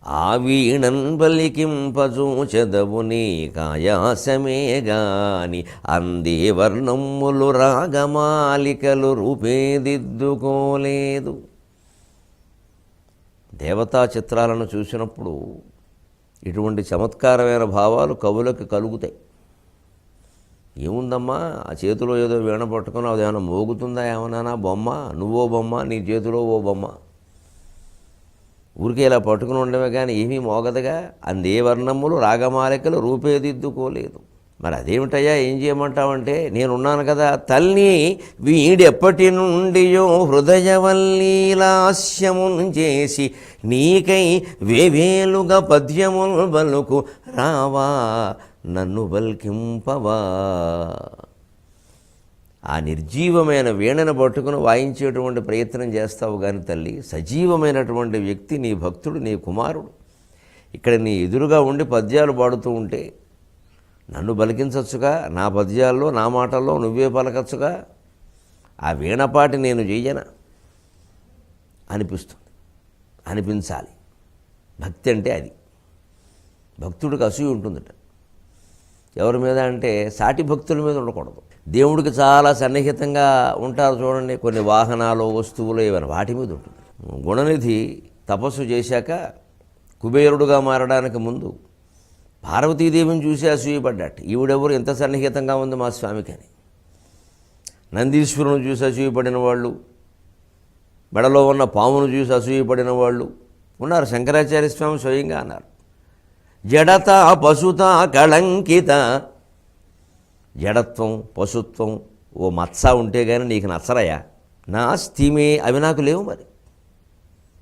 ఆ వీణన్ పలికింపజూచెదవు నీ కాయాసమే గాని అందే వర్ణమ్ములు రాగమాలికలు రూపేదిద్దుకోలేదు. దేవతా చిత్రాలను చూసినప్పుడు ఇటువంటి చమత్కారమైన భావాలు కవులకు కలుగుతాయి. ఏముందమ్మా ఆ చేతిలో ఏదో వీణ పట్టుకుని అది ఏమైనా మోగుతుందా, ఏమన్నా బొమ్మ, నువ్వో బొమ్మ, నీ చేతిలో ఓ బొమ్మ, ఊరికే ఇలా పట్టుకుని ఉండమే కానీ ఏమీ మోగదుగా. అందే వర్ణములు రాగమాలికలు రూపేదిద్దుకోలేదు. మరి అదేమిటయ్యా, ఏం చేయమంటావంటే, నేనున్నాను కదా తల్లి, వీడెప్పటి నుండియో హృదయవల్లీలాస్యమును చేసి నీకై వేవేలుగా పద్యములు బలుకు రావా నన్ను బల్కింపవా. ఆ నిర్జీవమైన వీణను పట్టుకుని వాయించేటువంటి ప్రయత్నం చేస్తావు కానీ తల్లి, సజీవమైనటువంటి వ్యక్తి నీ భక్తుడు, నీ కుమారుడు ఇక్కడ నీ ఎదురుగా ఉండి పద్యాలు పాడుతూ ఉంటే నన్ను బలికించచ్చుగా, నా పద్యాల్లో నా మాటల్లో నువ్వే పలకచ్చుగా, ఆ వీణపాటి నేను చెయ్యనా అనిపిస్తుంది. అనిపించాలి. భక్తి అంటే అది. భక్తుడికి అసూయ ఉంటుందట. ఎవరి మీద అంటే సాటి భక్తుల మీద ఉండకూడదు. దేవుడికి చాలా సన్నిహితంగా ఉంటారు చూడండి, కొన్ని వాహనాలు, వస్తువులు, ఏమైనా వాటి మీద ఉంటుంది. గుణనిధి తపస్సు చేశాక కుబేరుడుగా మారడానికి ముందు పార్వతీదేవిని చూసి అసూయపడ్డాట. ఈవిడెవరు ఎంత సన్నిహితంగా ఉంది మా స్వామికి అని. నందీశ్వరుని చూసి అసూయపడిన వాళ్ళు, మెడలో ఉన్న పామును చూసి అసూయపడిన వాళ్ళు ఉన్నారు. శంకరాచార్య స్వామి స్వయంగా అన్నారు, జడత పశుత కళంకిత. జడత్వం, పశుత్వం, ఓ మత్స ఉంటే కానీ నీకు నచ్చరయా. నా స్థిమే, అవి నాకు లేవు. మరి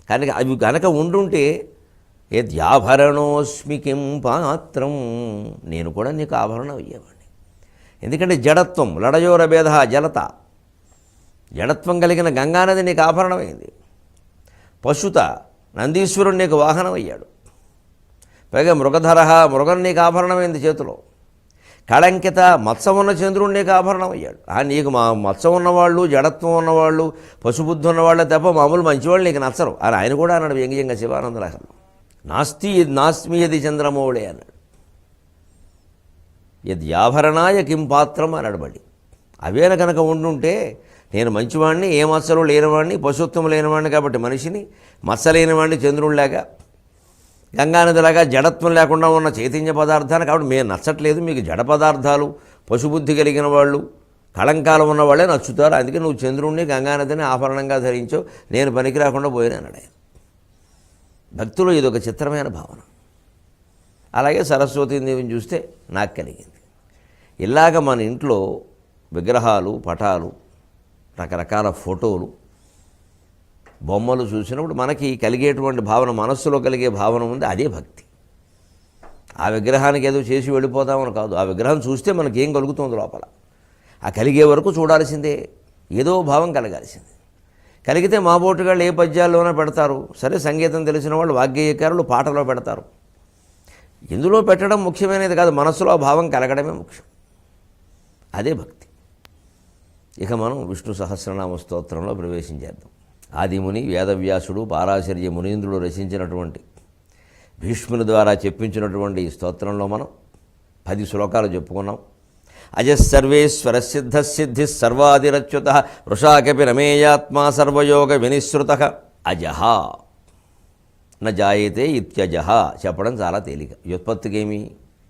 కనుక అవి కనుక ఉండుంటే యద్యాభరణోస్మి కిం పాత్రం, నేను కూడా నీకు ఆభరణం అయ్యేవాడిని. ఎందుకంటే జడత్వం, లడయోర భేద జలత, జడత్వం కలిగిన గంగానది నీకు ఆభరణమైంది. పశుత, నందీశ్వరుడు నీకు వాహనం అయ్యాడు. పైగా మృగధర, మృగం నీకు ఆభరణమైంది చేతిలో. కళంకిత, మత్సం ఉన్న చంద్రుడు నీకు ఆభరణం అయ్యాడు. నీకు మా మత్సం ఉన్నవాళ్ళు, జడత్వం ఉన్నవాళ్ళు, పశుబుద్ధి ఉన్నవాళ్ళే తప్ప మామూలు మంచివాళ్ళు నీకు నచ్చరు అని ఆయన కూడా అన్నాడు వ్యంగ్యంగా శివానంద లహరిలో. నాస్మి యది చంద్రమౌళే అన్నాడు. యద్ యాభరణాయ కిం పాత్రం అన్నాడు. మళ్ళీ అవేన కనుక ఉండుంటే నేను మంచివాడిని, ఏ మత్సలు లేనివాడిని, పశుత్వం లేనివాడిని కాబట్టి మనిషిని, మత్స లేనివాడిని చంద్రుడిలాగా, గంగానదిలాగా జడత్వం లేకుండా ఉన్న చైతన్య పదార్థాన్ని. కాబట్టి మేము నచ్చట్లేదు, మీకు జడ పదార్థాలు, పశుబుద్ధి కలిగిన వాళ్ళు, కళంకాలు ఉన్నవాళ్ళే నచ్చుతారు. అందుకే నువ్వు చంద్రుడిని, గంగానదిని ఆభరణంగా ధరించావు, నేను పనికి రాకుండా పోయినాడు ఆయన. భక్తులు ఇదొక చిత్రమైన భావన. అలాగే సరస్వతీదేవిని చూస్తే నాకు కలిగింది. ఇలాగ మన ఇంట్లో విగ్రహాలు, పటాలు, రకరకాల ఫోటోలు, బొమ్మలు చూసినప్పుడు మనకి కలిగేటువంటి భావన, మనస్సులో కలిగే భావన ఉంది, అదే భక్తి. ఆ విగ్రహానికి ఏదో చేసి వెళ్ళిపోతామని కాదు. ఆ విగ్రహం చూస్తే మనకేం కలుగుతుంది లోపల, ఆ కలిగే వరకు చూడాల్సిందే, ఏదో భావం కలగాల్సిందే. కలిగితే మా బోటుగాళ్ళు ఏ పద్యాల్లోనే పెడతారు. సరే, సంగీతం తెలిసిన వాళ్ళు వాగ్గేయకారులు పాటలో పెడతారు. ఇందులో పెట్టడం ముఖ్యమైనది కాదు, మనస్సులో భావం కలగడమే ముఖ్యం. అదే భక్తి. ఇక మనం విష్ణు సహస్రనామ స్తోత్రంలో ప్రవేశించేద్దాం. ఆదిముని, వేదవ్యాసుడు, పారాశర్య మునీంద్రుడు రచించినటువంటి, భీష్ముని ద్వారా చెప్పించినటువంటి ఈ స్తోత్రంలో మనం 10 శ్లోకాలు చెప్పుకున్నాం. అజస్సర్వేశ్వర సిద్ధసిద్ధి సర్వాదిరచ్యుత వృషాకపి రమేయాత్మా సర్వయోగ వినిశ్రుత. అజహ న జాయతే ఇత్యజహ చెప్పడం చాలా తేలిక. వ్యుత్పత్తికేమి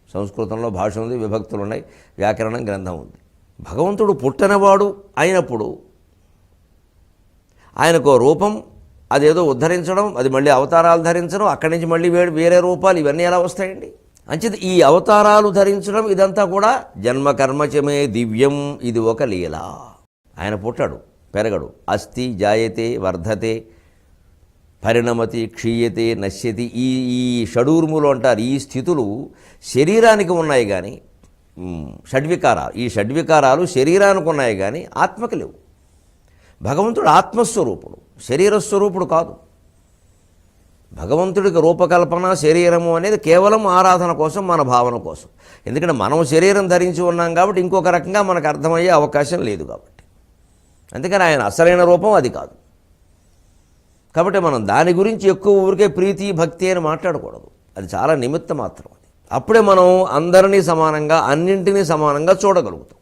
సంస్కృతంలో భాష ఉంది, విభక్తులు ఉన్నాయి, వ్యాకరణం గ్రంథం ఉంది. భగవంతుడు పుట్టనవాడు అయినప్పుడు ఆయనకు రూపం, అదేదో ఉద్ధరించడం, అది మళ్ళీ అవతారాలు ధరించడం, అక్కడి నుంచి మళ్ళీ వేరే రూపాలు, ఇవన్నీ ఎలా వస్తాయండి? అంచేది ఈ అవతారాలు ధరించడం ఇదంతా కూడా జన్మకర్మచమే దివ్యం, ఇది ఒక లీల. ఆయన పుట్టాడు, పెరగడు, అస్థి జాయతే వర్ధతే పరిణమతి క్షీయతే నశ్యతి, ఈ షడూర్ములు అంటారు. ఈ స్థితులు శరీరానికి ఉన్నాయి కానీ, షడ్వికారాలు, ఈ షడ్వికారాలు శరీరానికి ఉన్నాయి కానీ ఆత్మకి లేవు. భగవంతుడు ఆత్మస్వరూపుడు, శరీరస్వరూపుడు కాదు. భగవంతుడికి రూపకల్పన, శరీరము అనేది కేవలం ఆరాధన కోసం, మన భావన కోసం. ఎందుకంటే మనం శరీరం ధరించి ఉన్నాం కాబట్టి ఇంకొక రకంగా మనకు అర్థమయ్యే అవకాశం లేదు కాబట్టి. అందుకని ఆయన అసలైన రూపం అది కాదు. కాబట్టి మనం దాని గురించి ఎక్కువ ఊరికే ప్రీతి భక్తి అని మాట్లాడకూడదు. అది చాలా నిమిత్త మాత్రం. అది అప్పుడే మనం అందరినీ సమానంగా అన్నింటినీ సమానంగా చూడగలుగుతాం.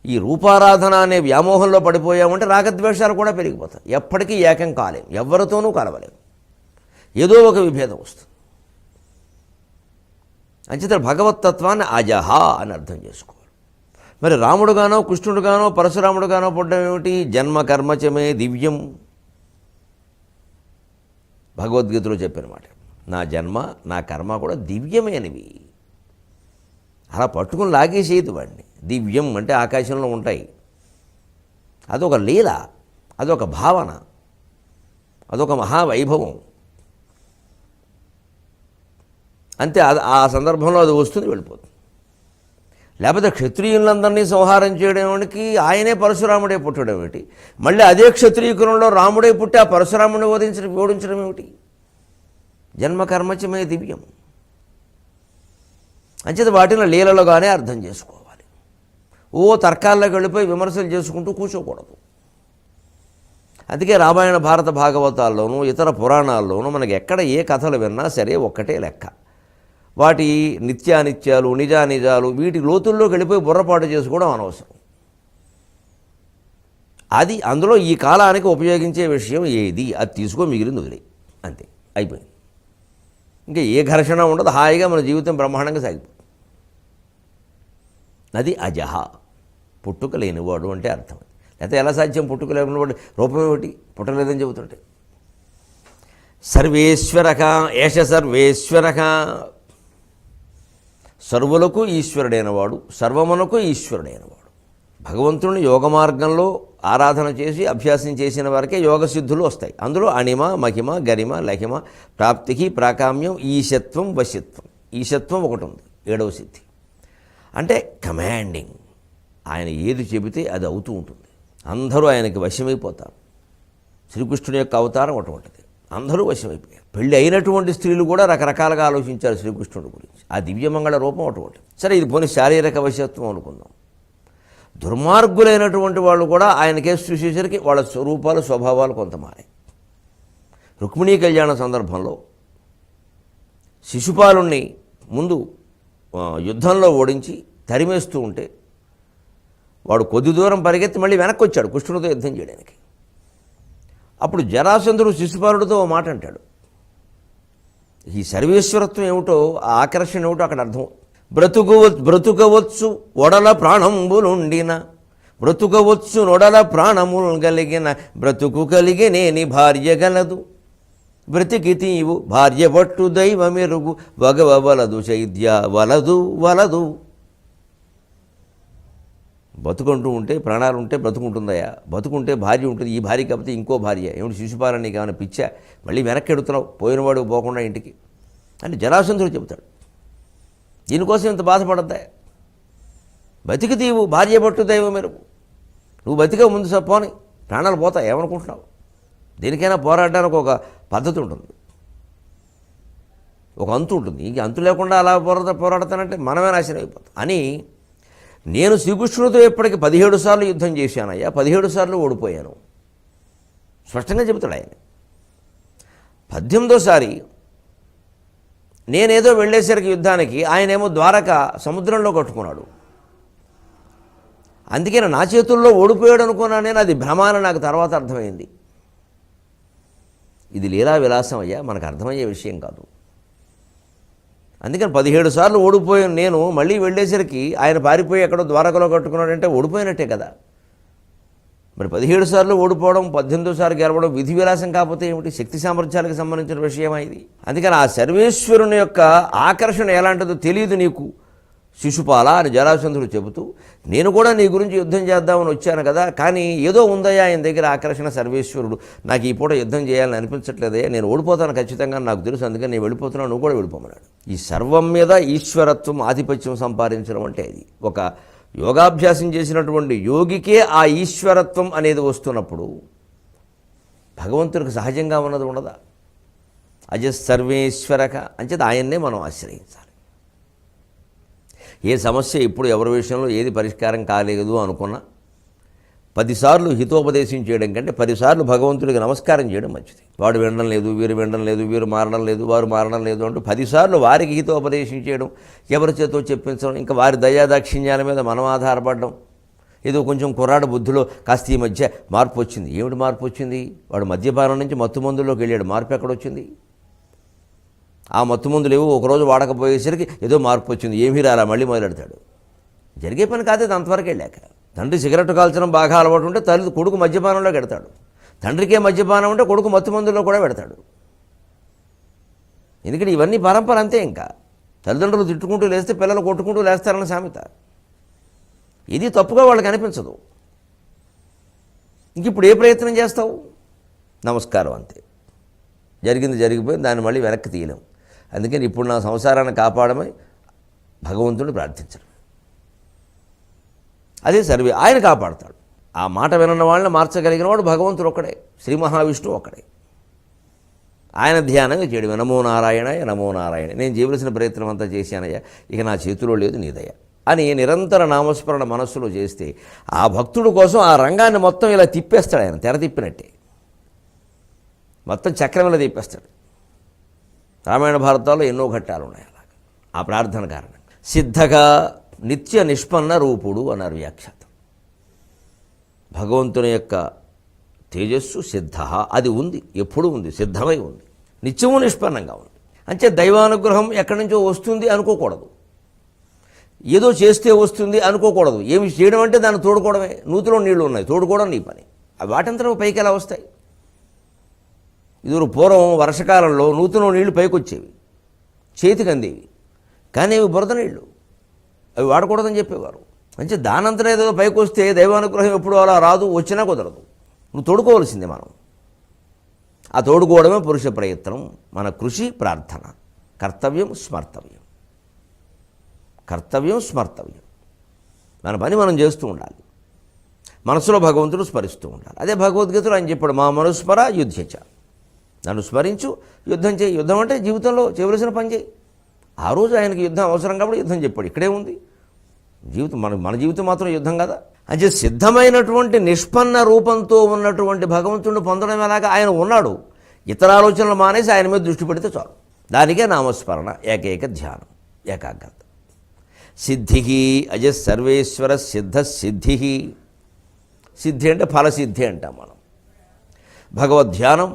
ఈ రూపారాధన అనే వ్యామోహంలో పడిపోయామంటే రాగద్వేషాలు కూడా పెరిగిపోతాయి. ఎప్పటికీ ఏకం కాలేం, ఎవరితోనూ కలవలేం, ఏదో ఒక విభేదం వస్తుంది. అంచేత భగవత్తత్వాన్ని అజహ అని అర్థం చేసుకోవాలి. మరి రాముడుగానో కృష్ణుడుగానో పరశురాముడుగానో పుట్టడం ఏమిటి? జన్మ కర్మచమే దివ్యం. భగవద్గీతలో చెప్పిన మాట, నా జన్మ నా కర్మ కూడా దివ్యమైనవి. అలా పట్టుకుని లాగేసేది వాడిని. దివ్యం అంటే ఆకాశంలో ఉంటాయి. అదొక లీల, అదొక భావన, అదొక మహావైభవం. అంతే. ఆ సందర్భంలో అది వస్తుంది, వెళ్ళిపోతుంది. లేకపోతే క్షత్రియులందరినీ సంహారం చేయడానికి ఆయనే పరశురాముడే పుట్టడం ఏమిటి? మళ్ళీ అదే క్షత్రియ కులంలో రాముడే పుట్టి ఆ పరశురాముడిని ఓడించడం ఏమిటి? జన్మ కర్మచమే దివ్యం. అంచేత వాటిని లీలలుగానే అర్థం చేసుకోవాలి. తర్కాల్లోకి వెళ్ళిపోయి విమర్శలు చేసుకుంటూ కూర్చోకూడదు. అందుకే రామాయణ భారత భాగవతాల్లోనూ ఇతర పురాణాల్లోనూ మనకి ఎక్కడ ఏ కథలు విన్నా సరే ఒక్కటే లెక్క. వాటి నిత్యానిత్యాలు నిజానిజాలు వీటి లోతుల్లోకి వెళ్ళిపోయి బుర్రపాటు చేసుకోవడం అనవసరం. అది అందులో ఈ కాలానికి ఉపయోగించే విషయం ఏది అది తీసుకో, మిగిలింది వదిలే, అంతే, అయిపోయింది. ఇంకా ఏ ఘర్షణ ఉండదు, హాయిగా మన జీవితం బ్రహ్మాండంగా సాగిపోతుంది. అది అజహ, పుట్టుక లేనివాడు అంటే అర్థం. లేకపోతే ఎలా సాధ్యం? పుట్టుక లేనివాడు రూపం ఏమిటి? పుట్టలేదని చెబుతుంటే. సర్వేశ్వరక ఏష సర్వేశ్వరక, సర్వులకు ఈశ్వరుడైనవాడు, సర్వమునకు ఈశ్వరుడైనవాడు. భగవంతుని యోగ మార్గంలో ఆరాధన చేసి అభ్యాసం చేసిన వారికే యోగ సిద్ధులు వస్తాయి. అందులో అణిమ మహిమ గరిమ లహిమ ప్రాప్తికి ప్రాకామ్యం ఈశత్వం వశత్వం. ఈశత్వం ఒకటి ఉంది, 7వ సిద్ధి. అంటే కమాండింగ్. ఆయన ఏది చెబితే అది అవుతూ ఉంటుంది. అందరూ ఆయనకి వశమైపోతారు. శ్రీకృష్ణుని యొక్క అవతారం అటువంటిది. అందరూ వశమైపోయారు. పెళ్ళి అయినటువంటి స్త్రీలు కూడా రకరకాలుగా ఆలోచించారు శ్రీకృష్ణుడి గురించి. ఆ దివ్యమంగళ రూపం అటువంటి. సరే, ఇది పోనీ శారీరక వశత్వం అనుకుందాం. దుర్మార్గులైనటువంటి వాళ్ళు కూడా ఆయనకే చూసేసరికి వాళ్ళ స్వరూపాలు స్వభావాలు కొంత మారాయి. రుక్మిణీ కళ్యాణ సందర్భంలో శిశుపాలుణ్ణి ముందు యుద్ధంలో ఓడించి తరిమేస్తూ ఉంటే వాడు కొద్ది దూరం పరిగెత్తి మళ్ళీ వెనక్కి వచ్చాడు కృష్ణుడితో యుద్ధం చేయడానికి. అప్పుడు జరాసంధుడు శిశుపాలుడితో ఓ మాట అంటాడు. ఈ సర్వేశ్వరత్వం ఏమిటో, ఆ ఆకర్షణ ఏమిటో అక్కడ అర్థం. బ్రతుకవచ్చు ఒడల ప్రాణంబులుండిన, బ్రతుకవచ్చు నొడల ప్రాణములు కలిగిన, బ్రతుకు కలిగినేని భార్య గలదు, బ్రతికి తీవు భార్య పట్టు దైవమెరుగు, వగవ వలదు చైద్య వలదు వలదు. బతుకుంటూ ఉంటే ప్రాణాలు ఉంటే బ్రతుకుంటుందయా, బతుకుంటే భార్య ఉంటుంది. ఈ భార్య కాకపోతే ఇంకో భార్య ఏమిటి? శిశుపాలని నీకు ఏమైనా పిచ్చా? మళ్ళీ వెనక్కి ఎడుతున్నావు పోయినవాడు పోకుండా ఇంటికి అని జరాసంధుడు చెబుతాడు. దీనికోసం ఇంత బాధపడద్దా? బతికి తీవు భార్య పట్టు దైవం మెరుగు. నువ్వు బతికే ముందు పోని, ప్రాణాలు పోతాయి, ఏమనుకుంటున్నావు? దేనికైనా పోరాడడానికి ఒక పద్ధతి ఉంటుంది, ఒక అంతు ఉంటుంది. ఇంక అంతు లేకుండా అలా పోరాడతానంటే మనమే నాశనం అయిపోతాం అని. నేను శ్రీకృష్ణుడితో ఎప్పటికీ 17 సార్లు యుద్ధం చేశానయ్యా, 17 సార్లు ఓడిపోయాను స్పష్టంగా చెబుతాడు ఆయన. 18వ నేనేదో వెళ్ళేసరికి యుద్ధానికి ఆయనేమో ద్వారక సముద్రంలో కట్టుకున్నాడు. అందుకే నా చేతుల్లో ఓడిపోయాడు అనుకున్నాను నేను. అది భ్రమాన నాకు తర్వాత అర్థమైంది. ఇది లీలా విలాసం అయ్యా, మనకు అర్థమయ్యే విషయం కాదు. అందుకని 17 సార్లు ఓడిపోయాను నేను. మళ్ళీ వెళ్ళేసరికి ఆయన పారిపోయి ఎక్కడో ద్వారకలో కట్టుకున్నాడంటే ఓడిపోయినట్టే కదా. మరి 17 సార్లు ఓడిపోవడం, 18వ సారి గెలవడం విధి విలాసం కాకపోతే ఏమిటి? శక్తి సామర్థ్యాలకు సంబంధించిన విషయమా ఇది? అందుకని ఆ సర్వేశ్వరుని యొక్క ఆకర్షణ ఎలాంటిదో తెలియదు నీకు శిశుపాల అని జరాసంధుడు చెబుతూ, నేను కూడా నీ గురించి యుద్ధం చేద్దామని వచ్చాను కదా, కానీ ఏదో ఉందయ్యా ఆయన దగ్గర ఆకర్షణ. సర్వేశ్వరుడు నాకు ఈ పూట యుద్ధం చేయాలని అనిపించట్లేదయ్యా, నేను ఓడిపోతాను ఖచ్చితంగా నాకు తెలుసు, అందుకని నేను వెళ్ళిపోతున్నాను, నువ్వు కూడా వెళ్ళిపోమన్నాడు. ఈ సర్వం మీద ఈశ్వరత్వం ఆధిపత్యం సంపాదించడం అంటే ఇది. ఒక యోగాభ్యాసం చేసినటువంటి యోగికే ఆ ఈశ్వరత్వం అనేది వస్తున్నప్పుడు భగవంతుడికి సహజంగా ఉన్నది ఉండదా? అజ సర్వేశ్వరక అంచేది ఆయన్నే మనం ఆశ్రయించాలి. ఏ సమస్య ఇప్పుడు ఎవరి విషయంలో ఏది పరిష్కారం కాలేదు అనుకున్నా 10 సార్లు హితోపదేశం చేయడం కంటే 10 సార్లు భగవంతుడికి నమస్కారం చేయడం మంచిది. వాడు వినడం లేదు, వీరు వినడం లేదు, వీరు మారడం లేదు, వారు మారడం లేదు అంటూ 10 సార్లు వారికి హితోపదేశం చేయడం, ఎవరి చేతో చెప్పించడం, ఇంకా వారి దయాదాక్షిణ్యాల మీద మనం ఆధారపడడం. ఏదో కొంచెం కుర్రాడు బుద్ధిలో కాస్త ఈ మధ్య మార్పు వచ్చింది. ఏమిటి మార్పు వచ్చింది? వాడు మద్యపానం నుంచి మత్తు మందుల్లోకి వెళ్ళాడు. మార్పు ఎక్కడొచ్చింది? ఆ మత్తు మందులు ఏవో ఒకరోజు వాడకపోయేసరికి ఏదో మార్పు వచ్చింది. ఏమీ రాలా, మళ్ళీ మొదలెడతాడు. జరిగే పని కాదు అది. అంతవరకు వెళ్ళాక తండ్రి సిగరెట్ కాల్చడం బాగా అలవాటు ఉంటే తల్లి కొడుకు మద్యపానంలో పెడతాడు. తండ్రికే మద్యపానం ఉంటే కొడుకు మత్తు మందుల్లో కూడా పెడతాడు. ఎందుకంటే ఇవన్నీ పరంపర అంతే. ఇంకా తల్లిదండ్రులు తిట్టుకుంటూ లేస్తే పిల్లలు కొట్టుకుంటూ లేస్తారన్న సామెత. ఇది తప్పుగా వాళ్ళకి అనిపించదు. ఇంక ఇప్పుడు ఏ ప్రయత్నం చేస్తావు? నమస్కారం అంతే. జరిగింది జరిగిపోయింది, దాన్ని మళ్ళీ వెనక్కి తీయలేం. అందుకని ఇప్పుడు నా సంసారాన్ని కాపాడమని భగవంతుడిని ప్రార్థించడం, అదే సర్వే. ఆయన కాపాడతాడు. ఆ మాట వినన్న వాళ్ళని మార్చగలిగిన వాడు భగవంతుడు ఒక్కడే, శ్రీ మహావిష్ణువు ఒక్కడే. ఆయన ధ్యానంగా చేయడం. నమో నారాయణాయ నమో నారాయణ. నేను చేయవలసిన ప్రయత్నం అంతా చేశానయ్యా, ఇక నా చేతిలో లేదు నీదయ్యా అని నిరంతర నామస్మరణ మనస్సులో చేస్తే ఆ భక్తుడు కోసం ఆ రంగాన్ని మొత్తం ఇలా తిప్పేస్తాడు. ఆయన తెర తిప్పినట్టే మొత్తం చక్రం ఇలా తిప్పేస్తాడు. రామాయణ భారతాల్లో ఎన్నో ఘట్టాలు ఉన్నాయి అలాగా ఆ ప్రార్థన కారణంగా. సిద్ధగా నిత్య నిష్పన్న రూపుడు అన్నారు వ్యాఖ్యాతం. భగవంతుని యొక్క తేజస్సు సిద్ధ, అది ఉంది, ఎప్పుడూ ఉంది, సిద్ధమై ఉంది, నిత్యము నిష్పన్నంగా ఉంది. అంటే దైవానుగ్రహం ఎక్కడి నుంచో వస్తుంది అనుకోకూడదు, ఏదో చేస్తే వస్తుంది అనుకోకూడదు. ఏమి చేయడం అంటే దాన్ని తోడుకోవడమే. నూతిలో నీళ్లు ఉన్నాయి, తోడుకోవడం నీ పని. అవి వాటంతా పైకి ఎలా వస్తాయి? ఇది పూర్వం వర్షకాలంలో నూతిలో నీళ్లు పైకి వచ్చేవి, చేతికి అందేవి, కానీ అవి బురద నీళ్లు, అవి వాడకూడదని చెప్పేవారు. అంటే దానంతరం ఏదో పైకి వస్తే దైవానుగ్రహం ఎప్పుడు అలా రాదు, వచ్చినా కుదరదు. నువ్వు తోడుకోవాల్సిందే. మనం ఆ తోడుకోవడమే పురుష ప్రయత్నం. మన కృషి ప్రార్థన. కర్తవ్యం స్మర్తవ్యం, కర్తవ్యం స్మర్తవ్యం. మన పని మనం చేస్తూ ఉండాలి, మనసులో భగవంతుడు స్మరిస్తూ ఉండాలి. అదే భగవద్గీతలో ఆయన చెప్పాడు, మా మనుస్మర యుద్ధచ. నన్ను స్మరించు, యుద్ధం చేయి. యుద్ధం అంటే జీవితంలో చేయవలసిన పని చేయి. ఆ రోజు ఆయనకి యుద్ధం అవసరం కాబట్టి యుద్ధం చెప్పాడు. ఇక్కడే ఉంది జీవితం. మన జీవితం మాత్రం యుద్ధం కదా. అంటే సిద్ధమైనటువంటి నిష్పన్న రూపంతో ఉన్నటువంటి భగవంతుడిని పొందడం ఎలాగా? ఆయన ఉన్నాడు. ఇతర ఆలోచనలు మానేసి ఆయన మీద దృష్టి పెడితే చాలు. దానికే నామస్మరణ, ఏకైక ధ్యానం, ఏకాగ్రత. సిద్ధి అజ సర్వేశ్వర సిద్ధ సిద్ధి. సిద్ధి అంటే ఫలసిద్ధి అంటాం మనం. భగవద్ధ్యానం,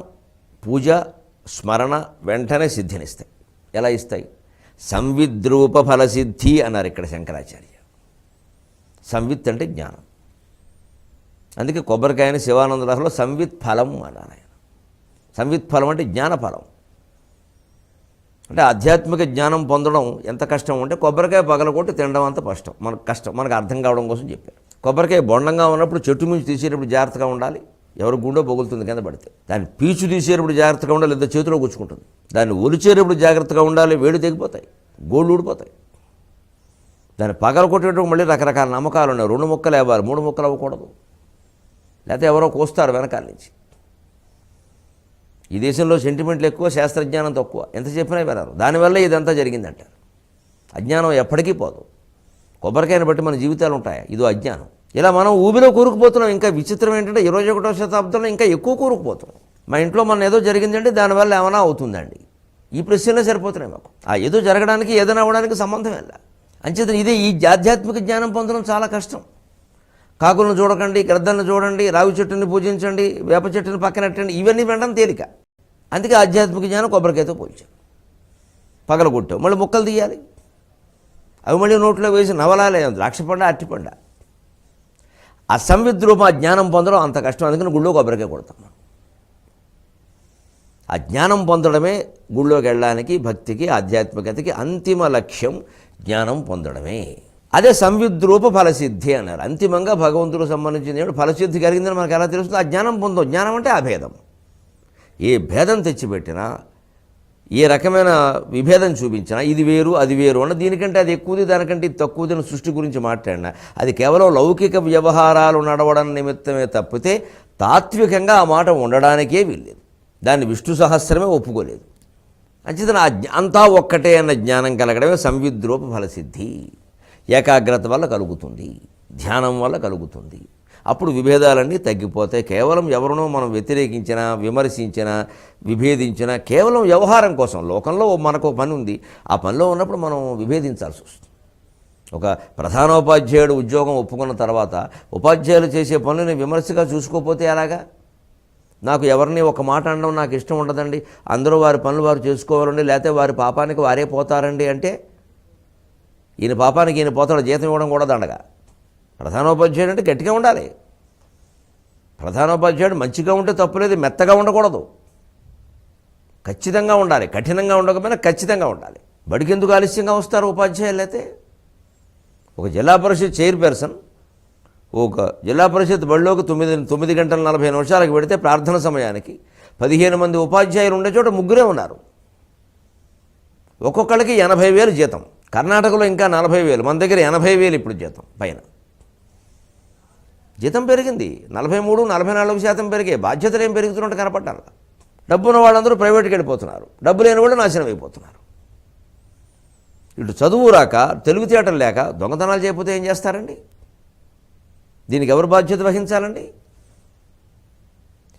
పూజ, స్మరణ వెంటనే సిద్ధినిస్తాయి. ఎలా ఇస్తాయి? సంవిద్రూప ఫలసిద్ధి అన్నారు ఇక్కడ శంకరాచార్య. సంవిత్ అంటే జ్ఞానం. అందుకే కొబ్బరికాయని శివానంద లహరిలో సంవిత్ ఫలం అన్నారు ఆయన. సంవిత్ ఫలం అంటే జ్ఞానఫలం. అంటే ఆధ్యాత్మిక జ్ఞానం పొందడం ఎంత కష్టం అంటే కొబ్బరికాయ పగలగొట్టి తినడం అంత కష్టం. మనకు అర్థం కావడం కోసం చెప్పారు. కొబ్బరికాయ బొండంగా ఉన్నప్పుడు చెట్టు మించి తీసేటప్పుడు జాగ్రత్తగా ఉండాలి. ఎవరు గుండో బొగులుతుంది కింద పడితే. దాన్ని పీచు తీసేటప్పుడు జాగ్రత్తగా ఉండాలి, లేదా చేతిలో గుచ్చుకుంటుంది. దాన్ని ఒలిచేటప్పుడు జాగ్రత్తగా ఉండాలి, వేడి తెగిపోతాయి, గోళ్ళు ఊడిపోతాయి. దాన్ని పగల కొట్టేటప్పుడు మళ్ళీ రకరకాల నమ్మకాలు ఉన్నాయి. 2 ముక్కలు ఇవ్వాలి, 3 ముక్కలు అవ్వకూడదు. లేకపోతే ఎవరో కోస్తారు వెనకాల నుంచి. ఈ దేశంలో సెంటిమెంట్లు ఎక్కువ, శాస్త్రజ్ఞానం తక్కువ. ఎంత చెప్పినా వినరు. దానివల్ల ఇదంతా జరిగిందంటారు. అజ్ఞానం ఎప్పటికీ పోదు. కొబ్బరికాయని బట్టి మన జీవితాలు ఉంటాయి. ఇదో అజ్ఞానం. ఇలా మనం ఊబిలో కూరుకుపోతున్నాం. ఇంకా విచిత్రం ఏంటంటే 21వ శతాబ్దంలో ఇంకా ఎక్కువ కూరుకుపోతున్నాం. మా ఇంట్లో మన ఏదో జరిగిందంటే దానివల్ల ఏమైనా అవుతుందండి. ఈ ప్రశ్నలే సరిపోతున్నాయి మాకు. ఆ ఏదో జరగడానికి ఏదైనా అవ్వడానికి సంబంధం వెళ్ళా. అంచేత ఇదే ఈ ఆధ్యాత్మిక జ్ఞానం పొందడం చాలా కష్టం. కాకులను చూడకండి, గ్రద్దలను చూడండి, రావి చెట్టుని పూజించండి, వేప చెట్టుని పక్కనట్టండి, ఇవన్నీ వినడం తేలిక. అందుకే ఆధ్యాత్మిక జ్ఞానం కొబ్బరికాయతో పోల్చారు. పగల కొట్టావు, మళ్ళీ ముక్కలు తీయాలి, అవి మళ్ళీ నోట్లో వేసి నవలాలే, ద్రాక్షపండ అట్టిపండ. ఆ సంవిద్రూప జ్ఞానం పొందడం అంత కష్టం. అందుకని గుళ్ళో కొబ్బరికాయ కొడతాం. ఆ జ్ఞానం పొందడమే గుళ్ళోకి వెళ్ళడానికి, భక్తికి, ఆధ్యాత్మికతకి అంతిమ లక్ష్యం జ్ఞానం పొందడమే. అదే సంవిద్రూప ఫలసిద్ధి అన్నారు. అంతిమంగా భగవంతుడికి సంబంధించిన ఫలసిద్ధి కలిగిందని మనకు ఎలా తెలుస్తుంది? ఆ జ్ఞానం పొందాం. జ్ఞానం అంటే ఆ భేదం. ఏ భేదం తెచ్చిపెట్టినా, ఏ రకమైన విభేదం చూపించినా, ఇది వేరు అది వేరు అన్న, దీనికంటే అది ఎక్కువది, దానికంటే ఇది తక్కువది అని సృష్టి గురించి మాట్లాడినా అది కేవలం లౌకిక వ్యవహారాలు నడవడం నిమిత్తమే తప్పితే తాత్వికంగా ఆ మాట ఉండడానికే వీల్లేదు. దాన్ని విష్ణు సహస్రమే ఒప్పుకోలేదు. అంచేతన అంతా ఒక్కటే అన్న జ్ఞానం కలగడమే సంవిద్రూప ఫలసిద్ధి. ఏకాగ్రత వల్ల కలుగుతుంది, ధ్యానం వల్ల కలుగుతుంది. అప్పుడు విభేదాలన్నీ తగ్గిపోతాయి. కేవలం ఎవరినో మనం వ్యతిరేకించినా, విమర్శించినా, విభేదించినా కేవలం వ్యవహారం కోసం, లోకంలో మనకు పని ఉంది, ఆ పనిలో ఉన్నప్పుడు మనం విభేదించాల్సి వస్తుంది. ఒక ప్రధానోపాధ్యాయుడు ఉద్యోగం ఒప్పుకున్న తర్వాత ఉపాధ్యాయులు చేసే పనులని విమర్శగా చూసుకోకపోతే ఎలాగా? నాకు ఎవరిని ఒక మాట అనడం నాకు ఇష్టం ఉండదండి, అందరూ వారి పనులు వారు చేసుకోవాలండి, లేకపోతే వారి పాపానికి వారే పోతారండి అంటే ఈయన పాపానికి ఈయన పోతాడు, జీతం ఇవ్వడం కూడా దండగా. ప్రధానోపాధ్యాయుడు అంటే గట్టిగా ఉండాలి. ప్రధానోపాధ్యాయుడు మంచిగా ఉంటే తప్పులేదు, మెత్తగా ఉండకూడదు, ఖచ్చితంగా ఉండాలి. కఠినంగా ఉండకపోయినా ఖచ్చితంగా ఉండాలి. బడికి ఎందుకు ఆలస్యంగా వస్తారు ఉపాధ్యాయులు? అయితే ఒక జిల్లా పరిషత్ చైర్పర్సన్ ఒక జిల్లా పరిషత్ బడిలోకి 9 గంటల 40 నిమిషాలకు పెడితే ప్రార్థన సమయానికి 15 మంది ఉపాధ్యాయులు ఉండే చోట 3 ఉన్నారు. ఒక్కొక్కళ్ళకి 80,000 జీతం. కర్ణాటకలో ఇంకా 40,000, మన దగ్గర 80,000 ఇప్పుడు జీతం పైన. జీతం పెరిగింది, 43-44% పెరిగే. బాధ్యతలు ఏం పెరుగుతున్నట్టు కనపడ్డాను. డబ్బున్న వాళ్ళందరూ ప్రైవేట్కి వెళ్ళిపోతున్నారు, డబ్బు లేని వాళ్ళు నాశనం అయిపోతున్నారు. ఇటు చదువు రాక, తెలివితేటలు లేక దొంగతనాలు చేయకపోతే ఏం చేస్తారండి? దీనికి ఎవరు బాధ్యత వహించాలండి?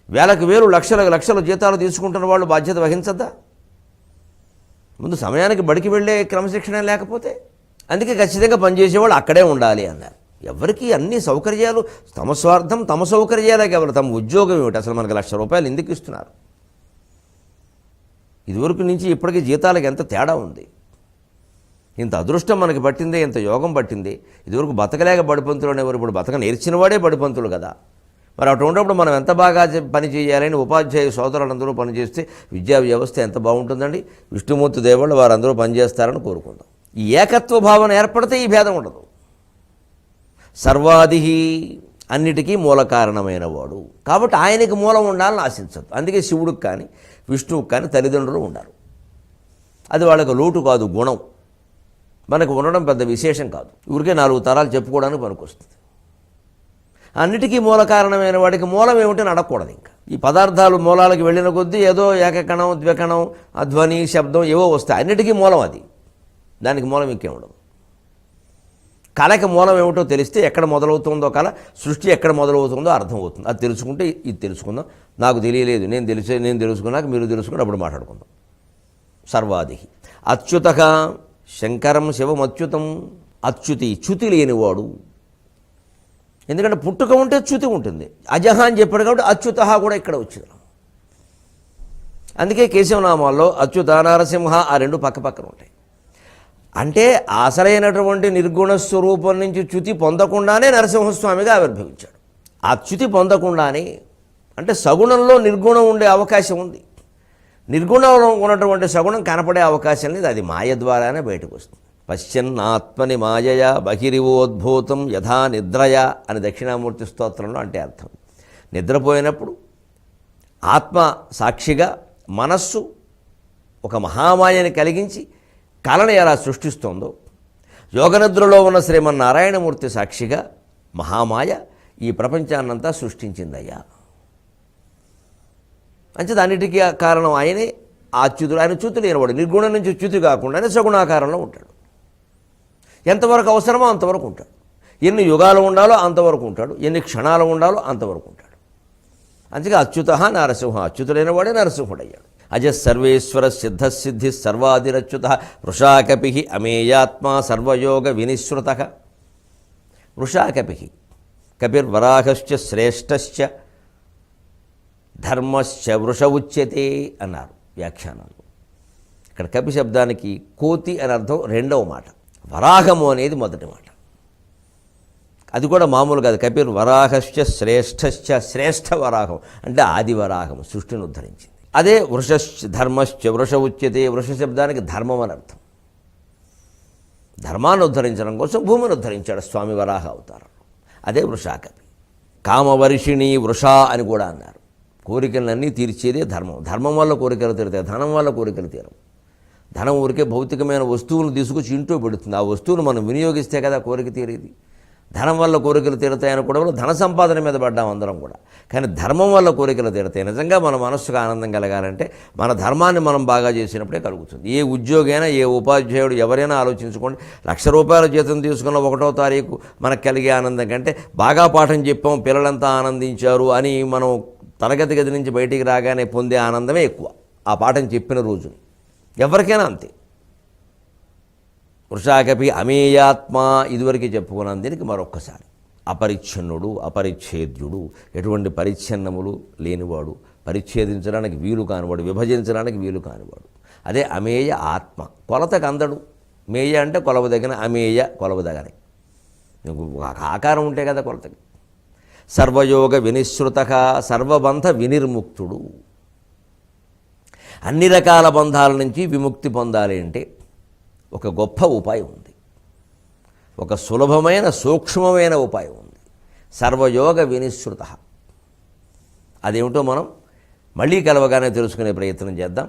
వేలకు వేలు, లక్షలకు లక్షల జీతాలు తీసుకుంటున్న వాళ్ళు బాధ్యత వహించద్దా? ముందు సమయానికి బడికి వెళ్ళే క్రమశిక్షణ లేకపోతే. అందుకే ఖచ్చితంగా పనిచేసేవాళ్ళు అక్కడే ఉండాలి అన్నారు. ఎవరికి అన్ని సౌకర్యాలు, తమ స్వార్థం తమ సౌకర్యాలే కావాలి. తమ ఉద్యోగం ఏమిటి? అసలు మనకు ₹1,00,000 ఎందుకు ఇస్తున్నారు? ఇదివరకు నుంచి ఇప్పటికీ జీతాలకు ఎంత తేడా ఉంది. ఇంత అదృష్టం మనకి పట్టిందే, ఇంత యోగం పట్టింది. ఇదివరకు బతకలేక బడిపంతులు అనేవారు, ఇప్పుడు బతక నేర్చిన వాడే బడిపంతులు కదా. మరి అటు ఉన్నప్పుడు మనం ఎంత బాగా పని చేయాలని ఉపాధ్యాయ సోదరులందరూ పనిచేస్తే విద్యా వ్యవస్థ ఎంత బాగుంటుందండి. విష్ణుమూర్తి దేవుళ్ళు వారందరూ పనిచేస్తారని కోరుకుందాం. ఈ ఏకత్వ భావన ఏర్పడితే ఈ భేదం ఉండదు. సర్వాది అన్నిటికీ మూల కారణమైన వాడు కాబట్టి ఆయనకి మూలం ఉండాలని ఆశించదు. అందుకే శివుడికి కానీ విష్ణువుకి కానీ తల్లిదండ్రులు ఉండరు. అది వాళ్ళకి లోటు కాదు, గుణం. మనకు ఉండడం పెద్ద విశేషం కాదు, ఊరికే 4 తరాలు చెప్పుకోవడానికి పనికొస్తుంది. అన్నిటికీ మూల కారణమైన వాడికి మూలం ఏమిటని అడగకూడదు. ఇంకా ఈ పదార్థాలు మూలాలకు వెళ్ళిన కొద్దీ ఏదో ఏకకణం, ద్వికణం, ధ్వని, శబ్దం ఏవో వస్తాయి. అన్నిటికీ మూలం అది, దానికి మూలం ఇంకేం ఉండదు. కళకి మూలం ఏమిటో తెలిస్తే ఎక్కడ మొదలవుతుందో కళ, సృష్టి ఎక్కడ మొదలవుతుందో అర్థమవుతుంది. అది తెలుసుకుంటే ఇది తెలుసుకుందాం. నాకు తెలియలేదు, నేను తెలుసుకున్నాక మీరు తెలుసుకుని అప్పుడు మాట్లాడుకుందాం. సర్వాది అచ్యుత శంకరం శివం అచ్యుతం. అచ్యుతి, చ్యుతి లేనివాడు. ఎందుకంటే పుట్టుక ఉంటే చ్యుతి ఉంటుంది. అజహ అని చెప్పాడు కాబట్టి అచ్యుత కూడా ఇక్కడ వచ్చింది. అందుకే కేశవనామాల్లో అచ్యుత, నరసింహ ఆ 2 పక్క పక్కన ఉంటాయి. అంటే అసలైనటువంటి నిర్గుణ స్వరూపం నుంచి చ్యుతి పొందకుండానే నరసింహస్వామిగా ఆవిర్భవించాడు. ఆ చ్యుతి పొందకుండానే, అంటే సగుణంలో నిర్గుణం ఉండే అవకాశం ఉంది. నిర్గుణంలో ఉన్నటువంటి సగుణం కనపడే అవకాశం లేదు. అది మాయ ద్వారానే బయటకు వస్తుంది. పశ్చన్నాత్మని మాయయ బహిరివోద్భూతం యథా నిద్రయ అని దక్షిణామూర్తి స్తోత్రంలో అంటే అర్థం. నిద్రపోయినప్పుడు ఆత్మ సాక్షిగా మనస్సు ఒక మహామాయని కలిగించి కళను ఎలా సృష్టిస్తోందో, యోగనిద్రలో ఉన్న శ్రీమన్నారాయణమూర్తి సాక్షిగా మహామాయ ఈ ప్రపంచాన్నంతా సృష్టించిందయ్యా. అంచేది అన్నిటికీ కారణం ఆయనే. అచ్యుతుడు, ఆయన చ్యుతి లేనివాడు. నిర్గుణం నుంచి చ్యుతి కాకుండానే సగుణాకారంలో ఉంటాడు. ఎంతవరకు అవసరమో అంతవరకు ఉంటాడు. ఎన్ని యుగాలు ఉండాలో అంతవరకు ఉంటాడు, ఎన్ని క్షణాలు ఉండాలో అంతవరకు ఉంటాడు. అందుకే అచ్యుత నరసింహ, అచ్యుతుడైనవాడే నరసింహుడయ్యాడు. అజ సర్వేశ్వర సిద్ధసిద్ధి సర్వాదిరచ్యుత వృషాకపి అమేయాత్మా సర్వయోగ వినిశ్రుత. వృషాకపి కపిర్వరాహశ్చ శ్రేష్టశ్చ ధర్మశ్చ వృష ఉచ్యతే అన్నారు వ్యాఖ్యానాలు. ఇక్కడ కపి శబ్దానికి కోతి అని అర్థం, 2వ మాట. వరాహము అనేది మొదటి మాట. అది కూడా మామూలు కాదు. కపిర్వరాహశ్చ శ్రేష్టశ్చ, శ్రేష్ఠ వరాహం అంటే ఆది వరాహం, సృష్టిని ఉద్ధరించింది. అదే వృషశ్చ ధర్మశ్చ వృష ఉచ్యతే. వృష శబ్దానికి ధర్మం అని అర్థం. ధర్మాన్ని ఉద్ధరించడం కోసం భూమిని ఉద్ధరించాడు స్వామి వరాహ అవతారం. అదే వృషాకపి. కామవర్షిణి వృష అని కూడా అన్నారు. కోరికలన్నీ తీర్చేదే ధర్మం. ధర్మం వల్ల కోరికలు తీరుతాయి, ధనం వల్ల కోరికలు తీరవు. ధనం ఊరికే భౌతికమైన వస్తువులను తీసుకొచ్చి ఇంట్లో పెడుతుంది. ఆ వస్తువును మనం వినియోగిస్తే కదా కోరిక తీరేది. ధనం వల్ల కోరికలు తీరుతాయని కూడా ధన సంపాదన మీద పడ్డాం అందరం కూడా. కానీ ధర్మం వల్ల కోరికలు తీరుతాయి. నిజంగా మన మనస్సుకు ఆనందం కలగాలంటే మన ధర్మాన్ని మనం బాగా చేసినప్పుడే కలుగుతుంది. ఏ ఉద్యోగి అయినా, ఏ ఉపాధ్యాయుడు ఎవరైనా ఆలోచించుకోండి. ₹1,00,000 జీతం తీసుకున్న 1వ తారీఖు మనకు కలిగే ఆనందం కంటే బాగా పాఠం చెప్పాం, పిల్లలంతా ఆనందించారు అని మనం తరగతి గది నుంచి బయటికి రాగానే పొందే ఆనందమే ఎక్కువ ఆ పాఠం చెప్పిన రోజు. ఎవరికైనా అంతే. వృషాకపి అమేయాత్మ, ఇదివరకు చెప్పుకున్నాను. దీనికి మరొక్కసారి అపరిచ్ఛన్నుడు, అపరిచ్ఛేద్యుడు, ఎటువంటి పరిచ్ఛిన్నములు లేనివాడు, పరిచ్ఛేదించడానికి వీలు కానివాడు, విభజించడానికి వీలు కానివాడు. అదే అమేయ ఆత్మ. కొలతకు అందడు. మేయ అంటే కొలవదగిన, అమేయ కొలవదగని. ఆకారం ఉంటే కదా కొలతకి. సర్వయోగ వినిశ్రుత, సర్వబంధ వినిర్ముక్తుడు. అన్ని రకాల బంధాల నుంచి విముక్తి పొందాలి అంటే ఒక గొప్ప ఉపాయం ఉంది. ఒక సులభమైన సూక్ష్మమైన ఉపాయం ఉంది. సర్వయోగ వినిశ్రుత. అదేమిటో మనం మళ్ళీ కలవగానే తెలుసుకునే ప్రయత్నం చేద్దాం.